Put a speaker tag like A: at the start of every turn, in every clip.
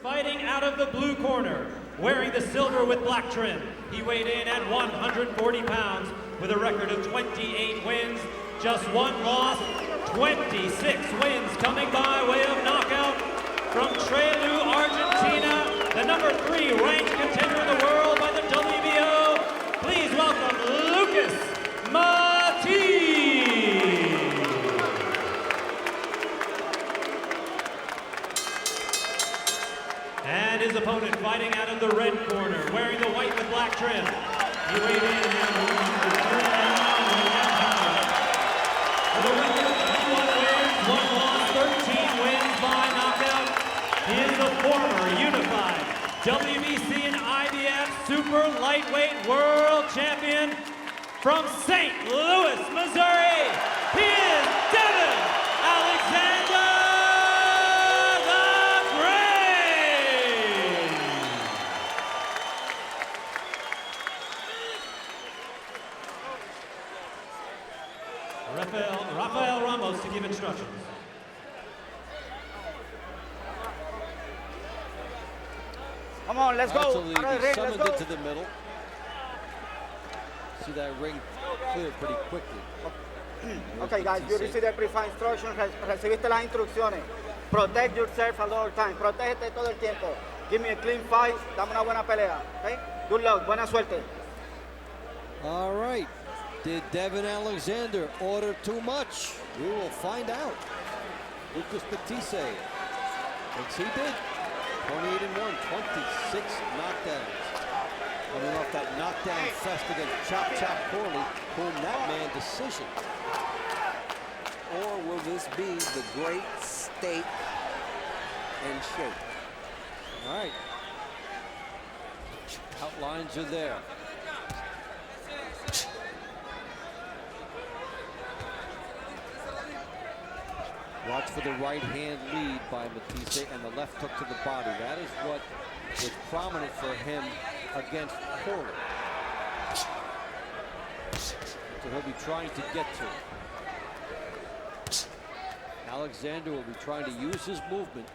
A: Fighting out of the blue corner, wearing the silver with black trim, he weighed in at 140 pounds with a record of 28 wins, just one loss, 26 wins coming by way of knockout from Trelew, Argentina, the number 3 ranked contender in the world by the WBO. Please welcome Lucas Matthysse. And his opponent fighting out of the red corner, wearing the white with black trim. He weighed in at 139 with a record of 21 wins, 1 loss, 13 wins by knockout. He is the former unified WBC and IBF Super Lightweight World Champion from St. Louis, Missouri. He is Devon Alexander. Rafael Ramos to give instructions.
B: Come on, let's go.
C: Absolutely, summoned it to the middle. See that ring clear pretty quickly.
B: Okay, guys, you received the pre-fight instructions. Recibiste las instrucciones. Protect yourself at all times. Protégete todo el tiempo. Give me a clean fight. Dame una buena pelea. Okay? Good luck. Buena suerte.
C: All right. Did Devon Alexander order too much? We will find out. Lucas Matthysse thinks he did. 28-1, 26 knockdowns. Coming off that knockdown fest against Chop Corley, whom that man decision.
D: Or will this be the great steak and shake?
C: All right. Outlines are there. Watch for the right hand lead by Matthysse and the left hook to the body. That is what was prominent for him against Corley. So he'll be trying to get to. Alexander will be trying to use his movement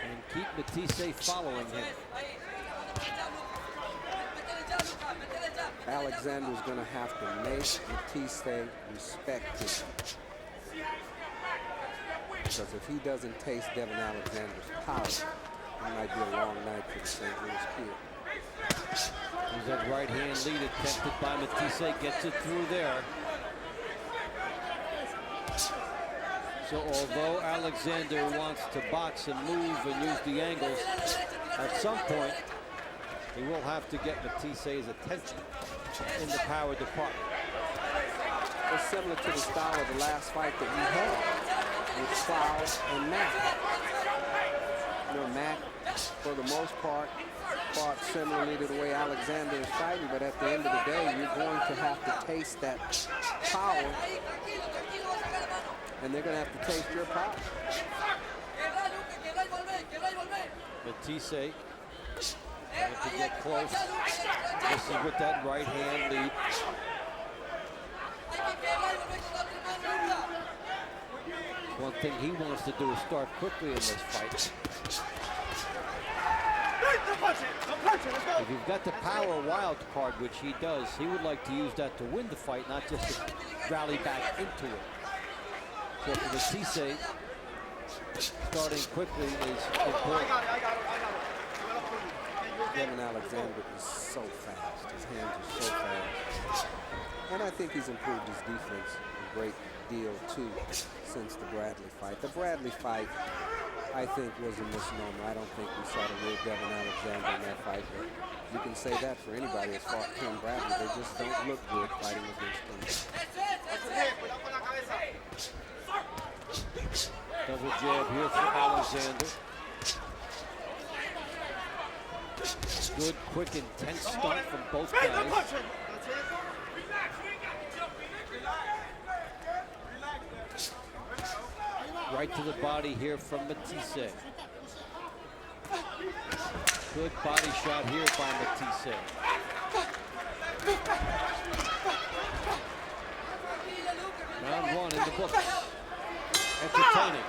C: and keep Matthysse following him.
D: Alexander's going to have to make Matthysse respect him. Because if he doesn't taste Devon Alexander's power, it might be a long night for the St. Louis Kid.
C: There's that right hand lead attempted by Matthysse, gets it through there. So although Alexander wants to box and move and use the angles, at some point he will have to get Mathisse's attention in the power department.
D: It's similar to the style of the last fight that we had with Styles and Matt. You know, Matt, for the most part, fought similarly to the way Alexander is fighting, but at the end of the day, you're going to have to taste that power, and they're going to have to taste your power.
C: Matthysse trying to get close. This is with that right hand lead. One thing he wants to do is start quickly in this fight. If you've got the power wild card, which he does, he would like to use that to win the fight, not just to rally back into it. So for Matthysse, starting quickly is important.
D: Devon Alexander is so fast. His hands are so fast. And I think he's improved his defense a great deal, too, since the Bradley fight. The Bradley fight, I think, was a misnomer. I don't think we saw the real Devon Alexander in that fight. But you can say that for anybody that's fought Ken Bradley. They just don't look good fighting against him.
C: Double jab here for Alexander. Good, quick, intense stunt from both guys. Right to the body here from Matthysse. Good body shot here by Matthysse. Round one in the books. Entertaining.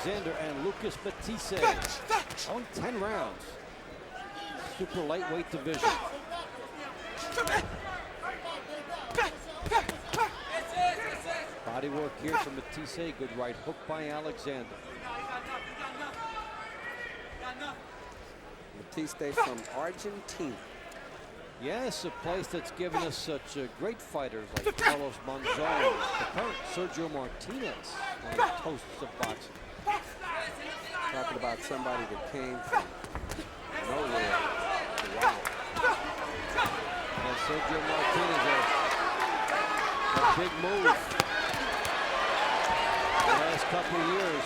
C: Alexander and Lucas Matthysse. On 10 rounds. Super lightweight division. Body work here from Matthysse. Good right hook by Alexander.
D: Matthysse from Argentina.
C: Yes, a place that's given us such great fighters like Carlos Monzon, the current Sergio Martinez, one of the toasts of boxing.
D: Talking about somebody that came from nowhere to wow.
C: And Sergio Martinez, a big move the last couple of years.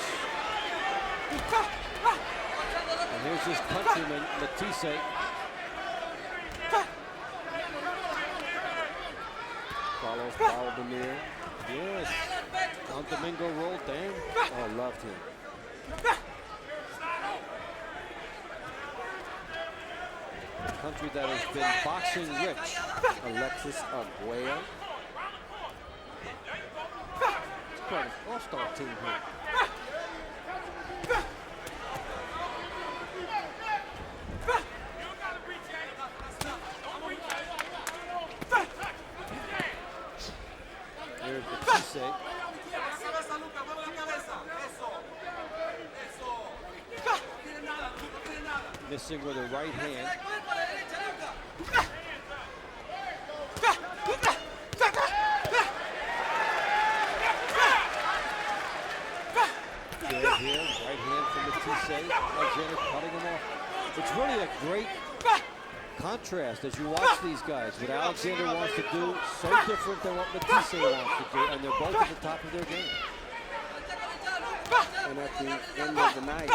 C: And here's his countryman, Matthysse.
D: Carlos Valdemir.
C: Yes. Don Domingo Roldan.
D: Oh, loved him.
C: A country that has been boxing rich.
D: Alexis Arguello.
C: It's quite an all-star team here. Here's Matthysse. Missing with a right hand. Good here, right hand from Matthysse. Alexander cutting him off. It's really a great contrast as you watch these guys. What Alexander wants to do, so different than what Matthysse wants to do, and they're both at the top of their game.
D: And at the end of the night,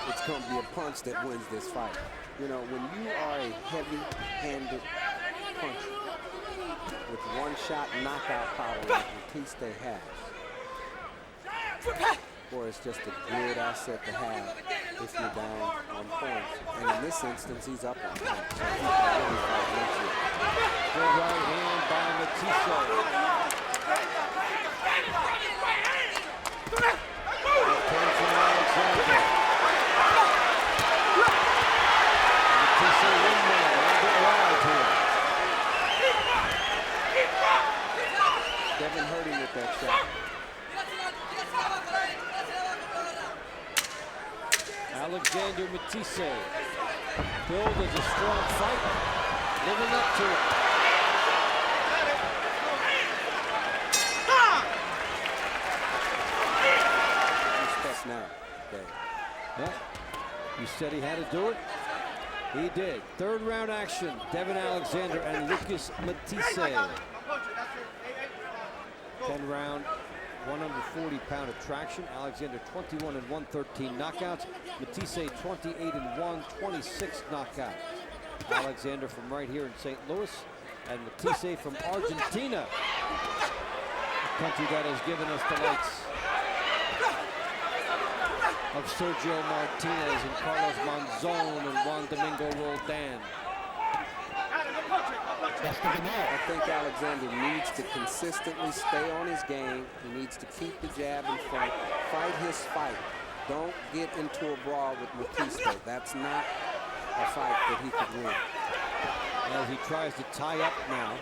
D: it's going to be a punch that wins this fight. You know, when you are a heavy-handed puncher with one-shot knockout power like Matthysse has, boy, it's just a good asset to have if you're down on points. And in this instance, he's up on points. So he can really fight into it.
C: Good right hand by Matthysse. Left hand from Alexander. Matthysse windmill, a bit wide here.
D: Devon hurting with that shot.
C: Alexander Matthysse, billed as a strong fight, living up to it.
D: Respect now, Dave.
C: Yeah, you said he had to do it. He did. Third round action, Devon Alexander and Lucas Matthysse. 10 round, 140-pound attraction. Alexander 21 and 113 knockouts. Matthysse 28 and 1, 26 knockouts. Alexander from right here in St. Louis, and Matthysse from Argentina, a country that has given us the likes of Sergio Martinez and Carlos Monzon and Juan Domingo Roldan.
D: I think Alexander needs to consistently stay on his game. He needs to keep the jab in front, fight his fight. Don't get into a brawl with Matthysse. That's not a fight that he could win.
C: As he tries to tie up now.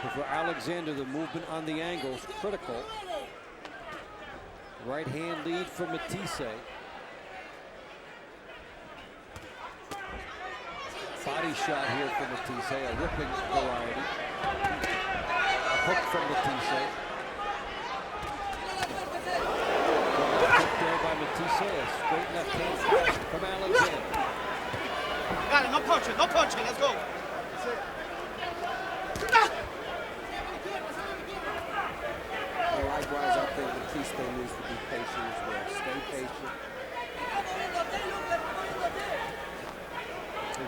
C: But for Alexander, the movement on the angle is critical. Right hand lead for Matthysse. Body shot here for Matthysse, a whipping variety. A hook from Matthysse. Hook there by Matthysse, a straight left hand from Alexander.
B: Got it, no punching, let's go.
D: And likewise, I think Matthysse needs to be patient as well. Stay patient.
C: He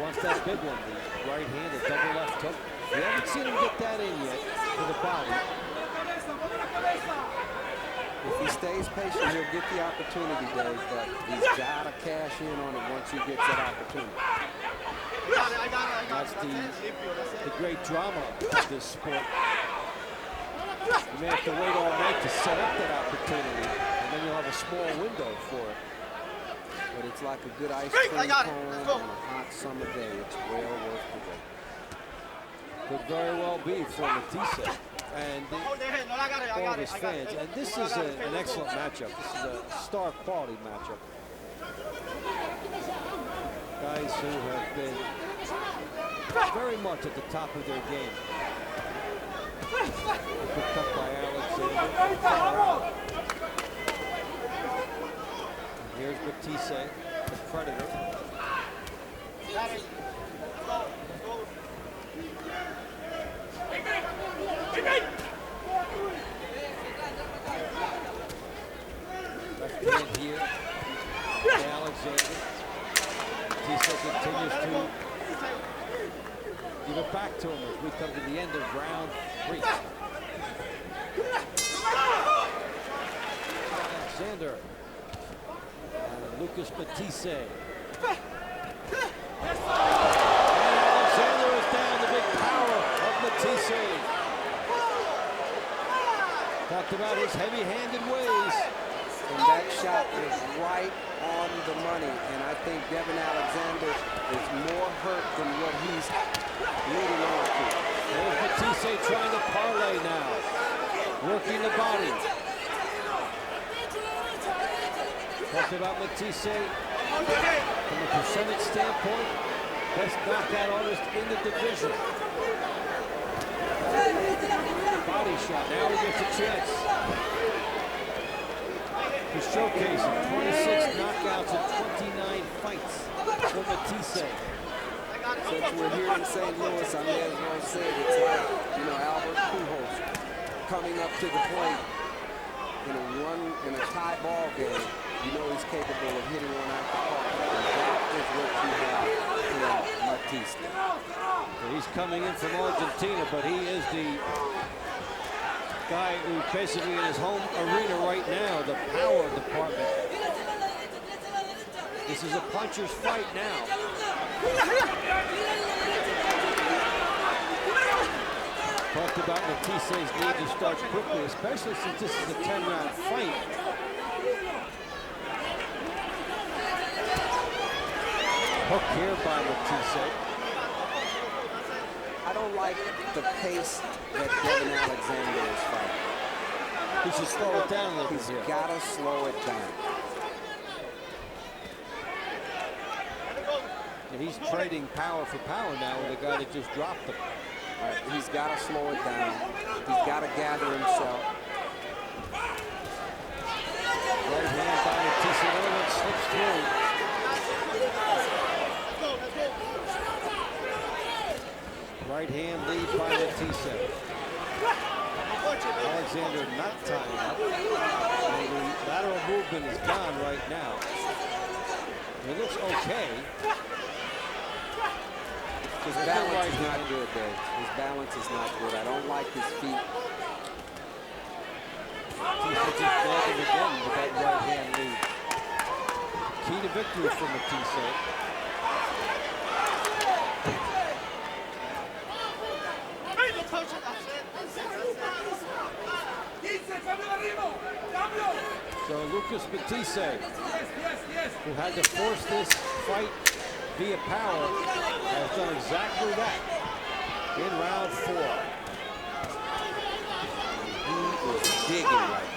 C: wants that big one, the right hand, the double left hook. We haven't seen him get that in yet to the body.
D: If he stays patient, he'll get the opportunity, Dave, but he's got to cash in on it once he gets that opportunity.
C: That's the great drama of this sport. You may have to wait all night to set up that opportunity, and then you'll have a small window for it.
D: But it's like a good ice cream cone on a hot summer day. It's well worth the wait.
C: Could very well be for Matthysse and all of his fans. And this is an excellent matchup. This is a star quality matchup. Guys who have been very much at the top of their game. Good cut by Alexander. Here's Matthysse, the predator. Left hand here by Alexander. Matthysse continues to give it back to him as we come to the end of round 3. Alexander and Lucas Matthysse. And Alexander is down, the big power of Matthysse. Talked about his heavy-handed ways.
D: And that shot was right on the money. And I think Devon Alexander is more hurt than what he's leading on to.
C: There's Matthysse trying to parlay now. Working the body. Talked about Matthysse from a percentage standpoint. Best knockout artist in the division. Body shot. Now he gets a chance to showcase 26 knockouts in 29 fights for Matthysse.
D: Since we're here in St. Louis, I may as well say it's like, you know, Albert Pujols coming up to the plate in a tie ball game. You know he's capable of hitting one out the park. And that is what you have in Matthysse.
C: So he's coming in from Argentina, but he is the guy who basically in his home arena right now, the power department. This is a puncher's fight now. Talked about Mathisse's need to start quickly, especially since this is a 10-round fight. Hook here by Matthysse.
D: I don't like the pace that Devon Alexander is fighting.
C: He should slow it down a little bit.
D: He's got to slow it down.
C: And he's trading power for power now with a guy that just dropped him.
D: Right, he's got to slow it down. He's got to gather himself.
C: Right hand by Matthysse. Another one slips through. Right hand lead by Matthysse. Alexander not tying up. And the lateral movement is gone right now. It looks okay.
D: His balance is not good, Dave. His balance is not good. I don't like his feet.
C: Matthysse just grabbed him again with that right hand lead. Key to victory for Matthysse. So Lucas Matthysse, who had to force this fight via power, has done exactly that in round 4.
D: He is digging right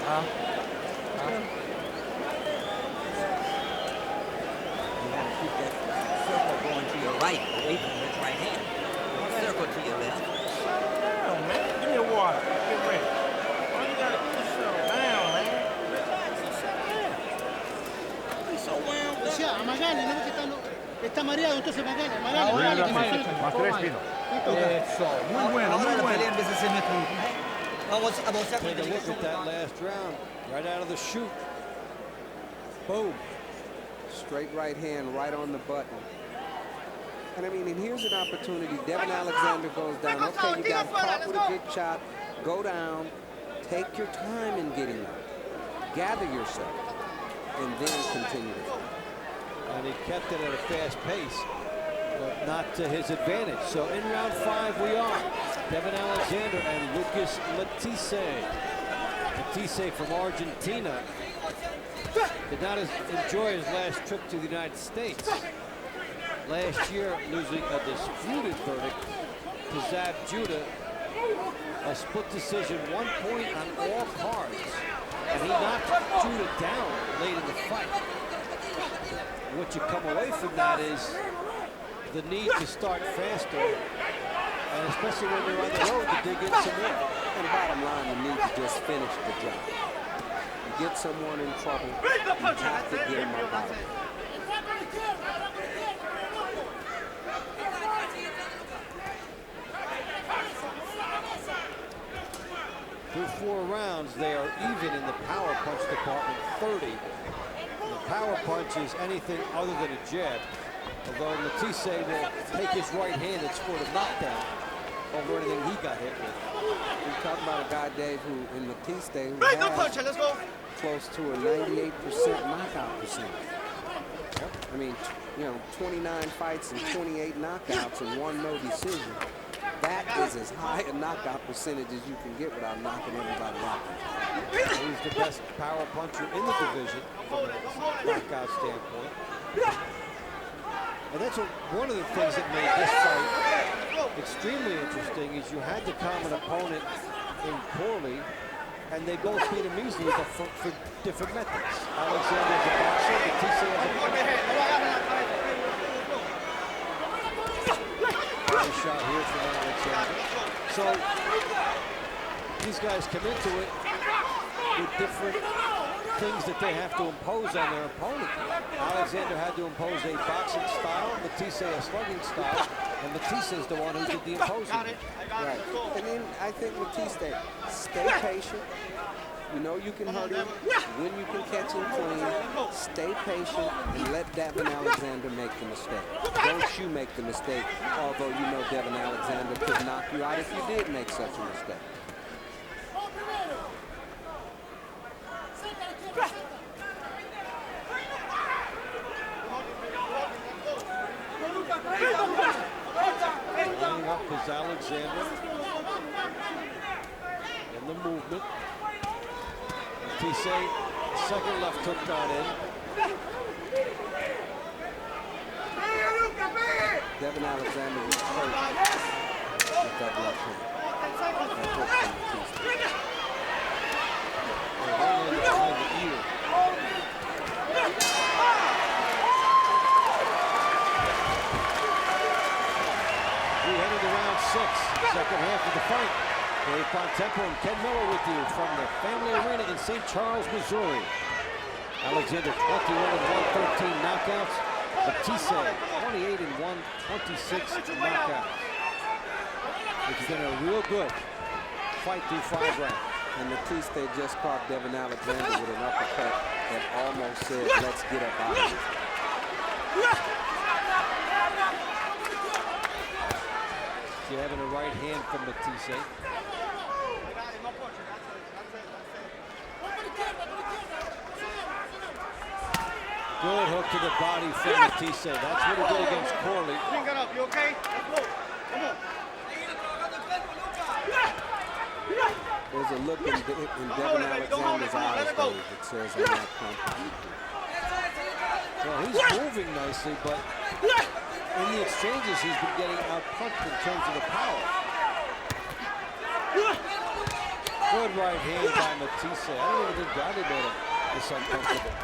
D: now.
E: Right, away from his right hand. Circle to your left.
F: Down, man. Give me a water. Get ready. Why you gotta settle down, man? He's so wound up.
G: Decía, a Magali, ¿no? Que está mareado, entonces Magali, Magali, que
F: Más tres pinos. Eso, muy bueno, muy bueno.
E: Vamos a
C: Take a look at that last round, right out of the chute. Boom.
D: Straight right hand right on the button. And I mean, and here's an opportunity. Devon Alexander goes down. Okay, you got caught with a good shot. Go down. Take your time in getting up. Gather yourself. and then continue to fight.
C: And he kept it at a fast pace, but not to his advantage. So in round 5 we are. Devon Alexander and Lucas Matthysse. Matthysse from Argentina did not enjoy his last trip to the United States. Last year, losing a disputed verdict to Zab Judah, a split decision, 1 point on all cards, and he knocked Judah down late in the fight. What you come away from that is the need to start faster, and especially when they're on the road, to dig in some more.
D: And bottom line, you need to just finish the job. You get someone in trouble, you have to get them up out of it.
C: Through 4 rounds, they are even in the power punch department, 30. And the power punch is anything other than a jab, although Matthysse will take his right hand and score a knockdown over anything he got hit with.
D: We're talking about a guy, Dave, who in Matthysse, who
B: No punch, let's go.
D: close to a 98% knockout percentage. I mean, you know, 29 fights and 28 knockouts and 1 no decision. That is as high a knockout percentage as you can get without knocking everybody out.
C: He's the best power puncher in the division from a knockout standpoint. And that's one of the things that made this fight extremely interesting is you had the common opponent in Corley, and they both beat him easily, but for different methods. Alexander's a boxer, Matthysse has a body shot here from Alexander. So these guys come into it with different things that they have to impose on their opponent. Alexander had to impose a boxing style, Matthysse a slugging style, and Matthysse is the one who did the imposing.
D: Right. And then I think Matthysse, stay patient. You know you can hurt him when you can catch him clean. Stay patient and let Devon Alexander make the mistake. Don't you make the mistake, although you know Devon Alexander could knock you out if you did make such a mistake.
C: Lining up is Alexander in the movement. Matthysse, second left hook got in.
D: Devon Alexander was hurt with that left hand. That hook from Matthysse.
C: Behind the ear. We headed to round 6, second half of the fight. Dave Bontempo and Ken Miller with you from the Family Arena in St. Charles, Missouri. Alexander 21-1, 13 knockouts. Matthysse 28-1, 26 knockouts. It's been a real good fight through 5 rounds.
D: And Matthysse just caught Devon Alexander with an uppercut that almost said, let's get up out of here.
C: She having a right hand from Matthysse. Good hook to the body from Matthysse. That's what he did against Corley.
B: Bring it up, you okay? Let's go. Come on.
D: There's a look in Devon Alexander's eyes, Dave, that says, I'm not comfortable.
C: Well, he's moving nicely, but in the exchanges, he's been getting out-punched in terms of the power. Good right hand by Matthysse. I don't even think Bradley made him this uncomfortable.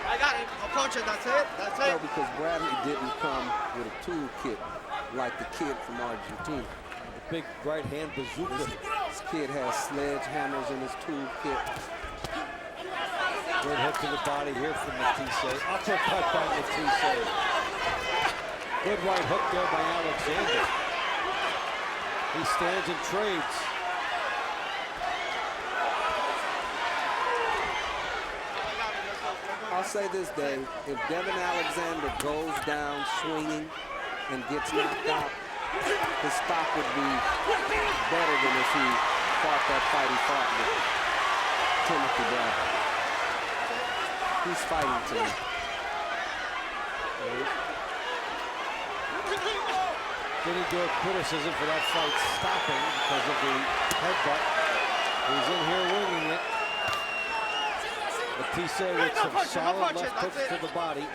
B: I got it. I'll punch it. That's it. That's it.
D: No, because Bradley didn't come with a toolkit like the kid from Argentina.
C: The big right hand bazooka.
D: This kid has sledgehammers in his toolkit.
C: Good hook to the body here from Matthysse. Uppercut by Matthysse. Good right hook there by Alexander. He stands and trades.
D: I'll say this, Dave, if Devon Alexander goes down swinging and gets knocked out, his stock would be better than if he fought that fight he fought with Timothy Bradley. He's fighting tonight.
C: Didn't endure criticism for that fight stopping because of the headbutt. He's in here winging it. Matthysse with some solid left hooks to the body.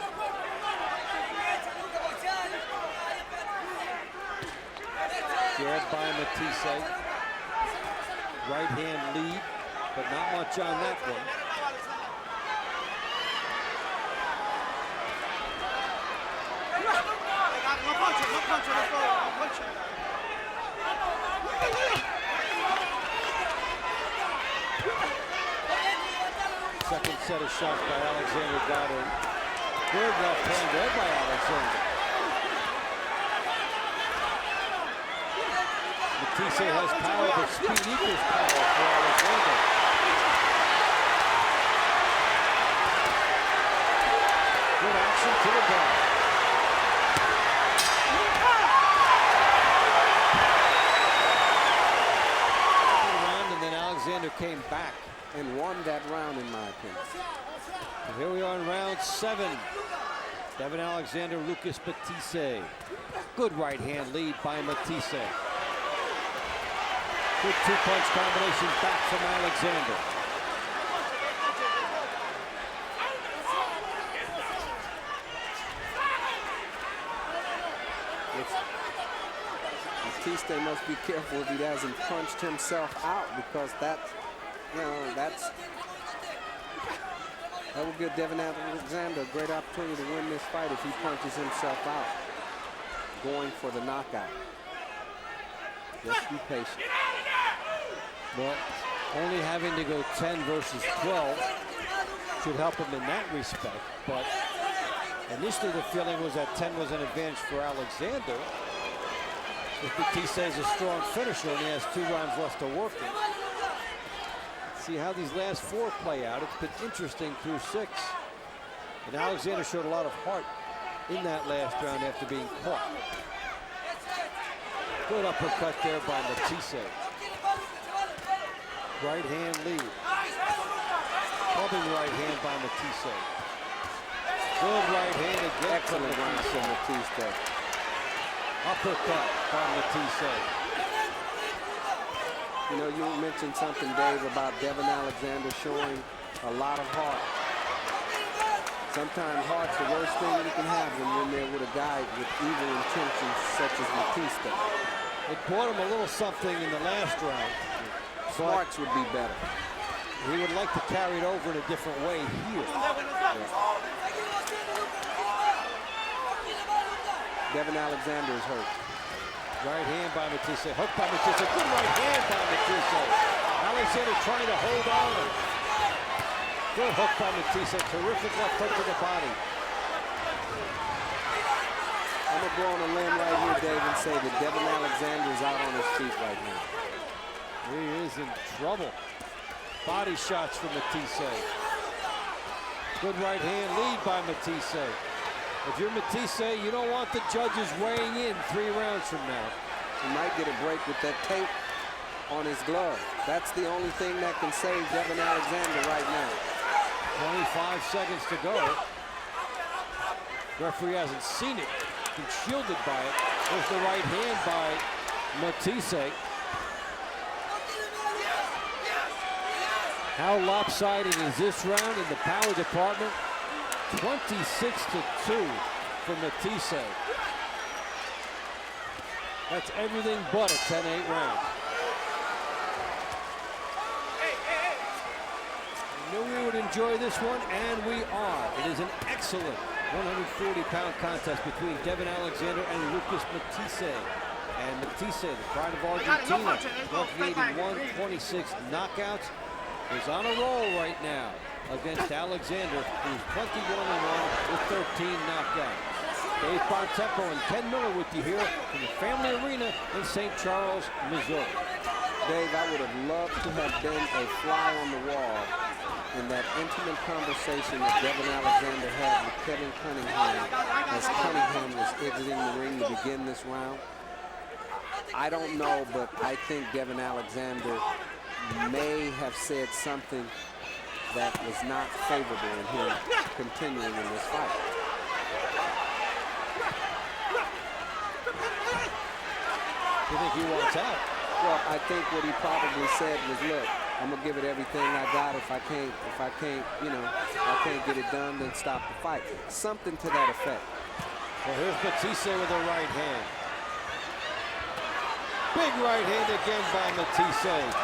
C: Jab by Matthysse. Right hand lead, but not much on that one. Second set of shots by Alexander got in. Good left hand there by Alexander. Matthysse has power, but speed equals power for Alexander. Good action to the bar. And then Alexander came back
D: and won that round, in my opinion.
C: And here we are in round 7. Devon Alexander, Lucas Matthysse. Good right hand lead by Matthysse. Good two-punch combination back from Alexander.
D: Matthysse must be careful if he hasn't punched himself out, because that will give Devon Alexander a great opportunity to win this fight if he punches himself out, going for the knockout. Just be patient.
C: Well, only having to go 10 versus 12 should help him in that respect, but initially the feeling was that 10 was an advantage for Alexander. If Matthysse is a strong finisher and he has 2 rounds left to work in. See how these last 4 play out. It's been interesting through 6. And Alexander showed a lot of heart in that last round after being caught. Good uppercut there by Matthysse. Right hand lead. Clubbing right hand by Matthysse. Good right hand again.
D: Excellent round from Matthysse.
C: Uppercut by Matthysse.
D: You know, you mentioned something, Dave, about Devon Alexander showing a lot of heart. Sometimes heart's the worst thing you can have when you're in there with a guy with evil intentions such as Matthysse.
C: It bought him a little something in the last round.
D: Smarts would be better.
C: He would like to carry it over in a different way here.
D: Devon Alexander is hurt.
C: Right hand by Matthysse. Hook by Matthysse. Good right hand by Matthysse. Alexander trying to hold on. Good hook by Matthysse. Terrific left hook to the body.
D: I'm going to go on a limb right here, Dave, and say that Devon Alexander is out on his feet right now.
C: He is in trouble. Body shots from Matthysse. Good right hand lead by Matthysse. If you're Matthysse, you don't want the judges weighing in 3 rounds from now.
D: He might get a break with that tape on his glove. That's the only thing that can save Devon Alexander right now.
C: 25 seconds to go. Referee hasn't seen it. Been shielded by it. There's the right hand by Matthysse. How lopsided is this round in the power department? 26-2 for Matthysse. That's everything but a 10-8 round. I knew we would enjoy this one, and we are. It is an excellent 140-pound contest between Devon Alexander and Lucas Matthysse. And Matthysse, the pride of Argentina, 126 knockouts, is on a roll right now against Alexander, who's 21-1 with 13 knockouts. Dave Bontempo and Ken Miller with you here from the Family Arena in St. Charles, Missouri.
D: Dave, I would have loved to have been a fly on the wall in that intimate conversation that Devon Alexander had with Kevin Cunningham as Cunningham was exiting the ring to begin this round. I don't know, but I think Devon Alexander may have said something that was not favorable in him continuing in this fight.
C: You think he wants out?
D: Well, I think what he probably said was, look, I'm gonna give it everything I got. If I can't, you know, I can't get it done, then stop the fight. Something to that effect.
C: Well, here's Matthysse with a right hand. Big right hand again by Matthysse.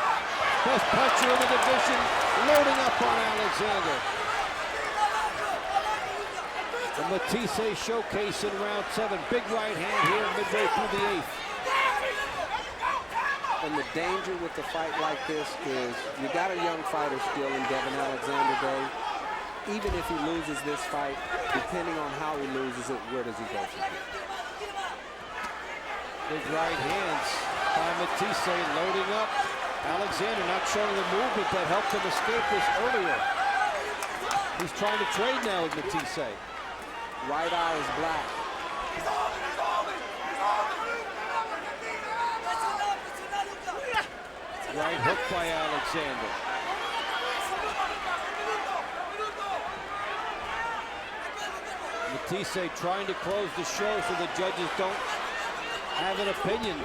C: Best puncher in the division, loading up on Alexander. The Matthysse showcase in round 7. Big right hand here midway through the 8th.
D: And the danger with a fight like this is you got a young fighter still in Devon Alexander Day. Even if he loses this fight, depending on how he loses it, where does he go from here?
C: Big right hands by Matthysse, loading up. Alexander not showing the movement that helped him escape this earlier. He's trying to trade now with Matthysse.
D: Right eye is black.
C: Right hook by Alexander. Matthysse trying to close the show so the judges don't have an opinion.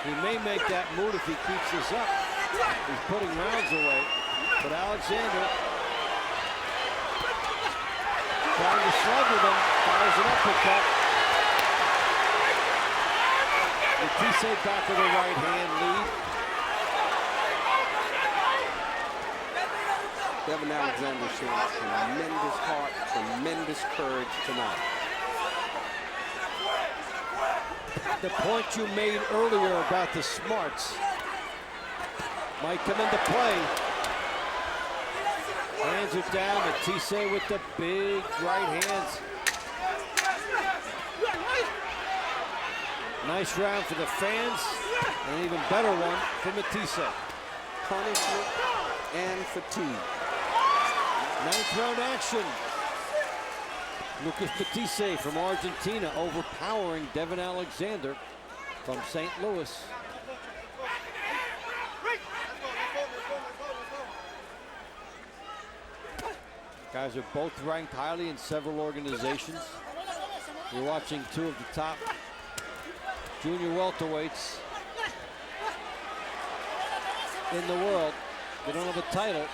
C: He may make that move if he keeps this up. He's putting rounds away, but Alexander trying to slug with him, fires an uppercut. Matthysse back with a right hand lead.
D: Devon Alexander showing tremendous heart, tremendous courage tonight.
C: The point you made earlier about the smarts might come into play. Hands are down. Matthysse with the big right hands. Nice round for the fans. An even better one for Matthysse.
D: Punishment and fatigue.
C: 9th round action. Lucas Matthysse from Argentina overpowering Devon Alexander from St. Louis. Guys are both ranked highly in several organizations. You're watching 2 of the top junior welterweights in the world. They don't have a title.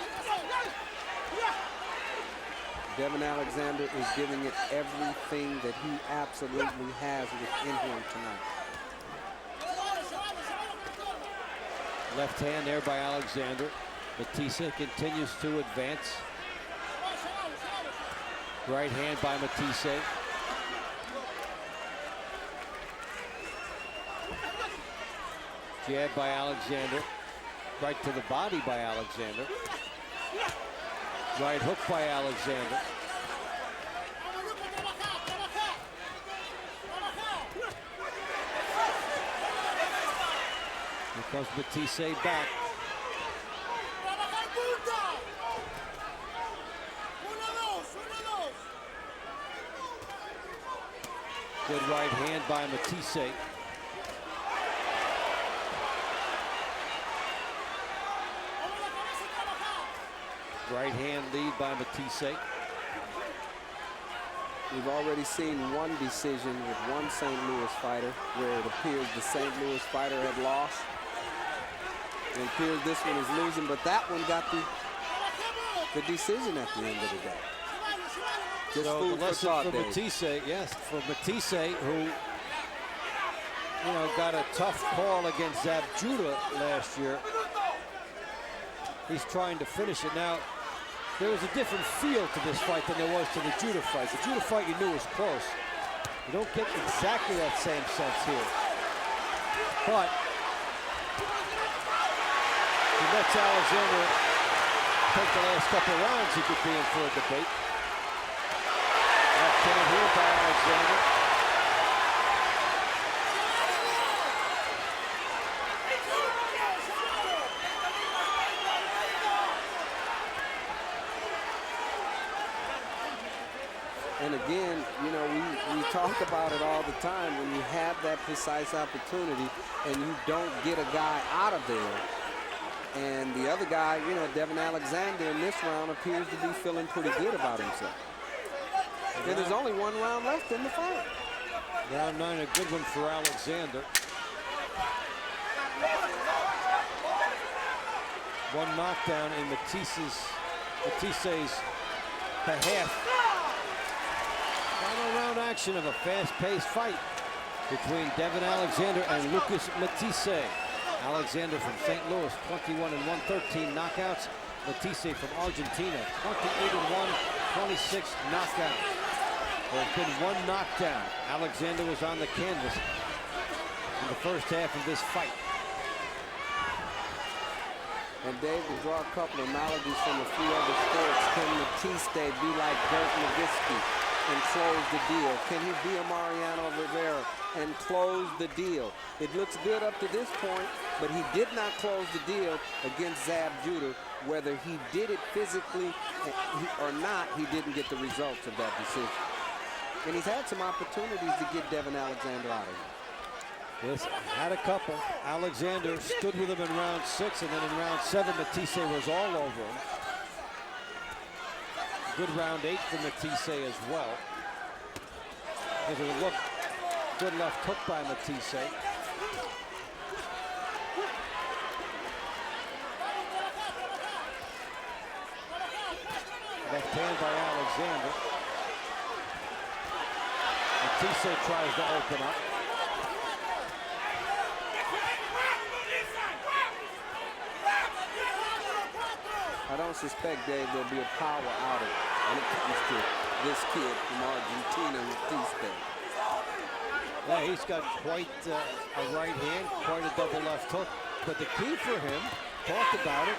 D: Devon Alexander is giving it everything that he absolutely has within him tonight.
C: Left hand there by Alexander. Matthysse continues to advance. Right hand by Matthysse. Jab by Alexander. Right to the body by Alexander. Right hook by Alexander. Here comes Matthysse back. Good right hand by Matthysse. Right hand lead by Matthysse.
D: We've already seen one decision with one St. Louis fighter where it appears the St. Louis fighter had lost. It appears this one is losing, but that one got the decision at the end of the day. Just
C: so
D: food
C: the lesson
D: for thought,
C: for Matthysse, yes, for Matthysse, who got a tough call against Zab Judah last year. He's trying to finish it now. There was a different feel to this fight than there was to the Judah fight. The Judah fight you knew was close. You don't get exactly that same sense here. But he lets Alexander take the last couple of rounds, he could be in for a debate. Left hand here by Alexander.
D: And again, we talk about it all the time. When you have that precise opportunity and you don't get a guy out of there, And the other guy, you know, Devon Alexander in this round appears to be feeling pretty good about himself. And there's only 1 round left in the fight.
C: Round 9, a good one for Alexander. 1 knockdown in Matthisse's behalf. Final round action of a fast-paced fight between Devon Alexander and Lucas Matthysse. Alexander from St. Louis, 21-1, 13 knockouts. Matthysse from Argentina, 28-1, 26 knockouts. There's been 1 knockdown. Alexander was on the canvas in the first half of this fight.
D: And Dave, to draw a couple of analogies from a few other sports, can Matthysse be like Dirk Nowitzki and close the deal? Can he be a Mariano Rivera and close the deal? It looks good up to this point, but he did not close the deal against Zab Judah. Whether he did it physically or not, he didn't get the results of that decision. And he's had some opportunities to get Devon Alexander out of here.
C: Yes, had a couple. Alexander stood with him in round 6, and then in round 7, Matthysse was all over him. Good round 8 for Matthysse as well. There's a look, good left hook by Matthysse. Left hand by Alexander. Matthysse tries to open up.
D: I don't suspect, Dave, there'll be a power outage when it comes to this kid from Argentina, Matthysse.
C: Yeah, he's got quite a right hand, quite a double left hook. But the key for him, talked about it,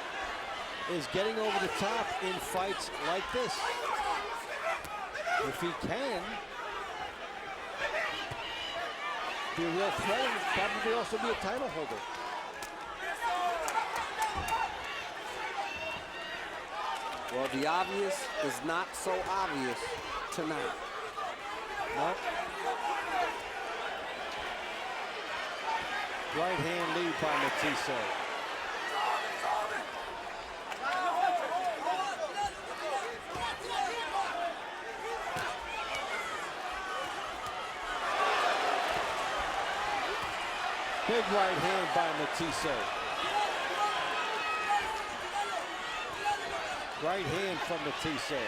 C: is getting over the top in fights like this. If he can, be a real threat and probably also be a title holder.
D: Well, the obvious is not so obvious tonight.
C: No. Right hand lead by Matthysse. Big right hand by Matthysse. Right hand from Matthysse.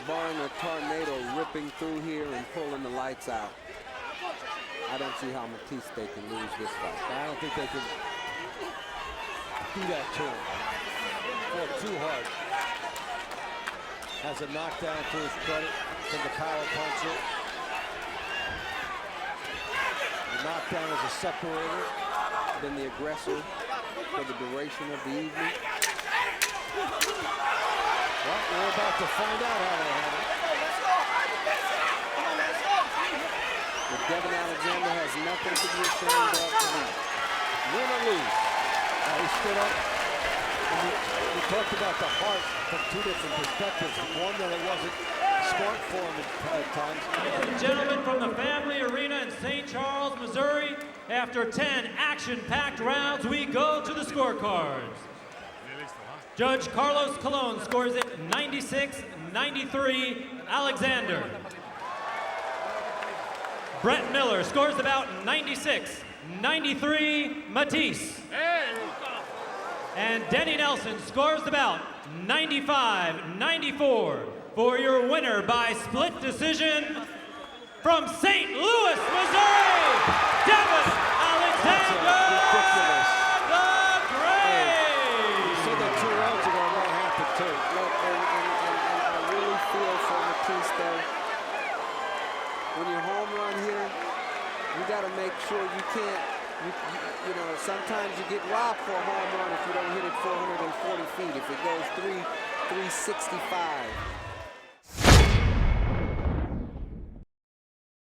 D: Barring a tornado ripping through here and pulling the lights out, I don't see how Matthysse can lose this fight.
C: I don't think they can do that to him. Fought too hard. Has a knockdown to his credit from the power puncher. The knockdown is a separator.
D: Been the aggressor for the duration of the evening.
C: Well, we're about to find out how they have it.
D: But Devon Alexander has nothing to be ashamed of tonight.
C: Win or lose. He stood up. And we talked about the heart from 2 different perspectives. One, that it wasn't smart for him at times.
A: Gentlemen, from the Family Arena in St. Charles, Missouri, after 10 action-packed rounds, we go to the scorecards. Judge Carlos Colon scores it 96-93, Alexander. Brett Miller scores the bout 96-93, Matthysse. And Denny Nelson scores the bout 95-94 for your winner by split decision from St. Louis, Missouri, Devon Alexander the Great.
C: You said that 2 rounds ago, it might happen too.
D: Look, and I really feel for Matthysse. When you home run here, you got to make sure you can't, you know, sometimes you get robbed for a home run if you don't hit it 440 feet. If it goes 365,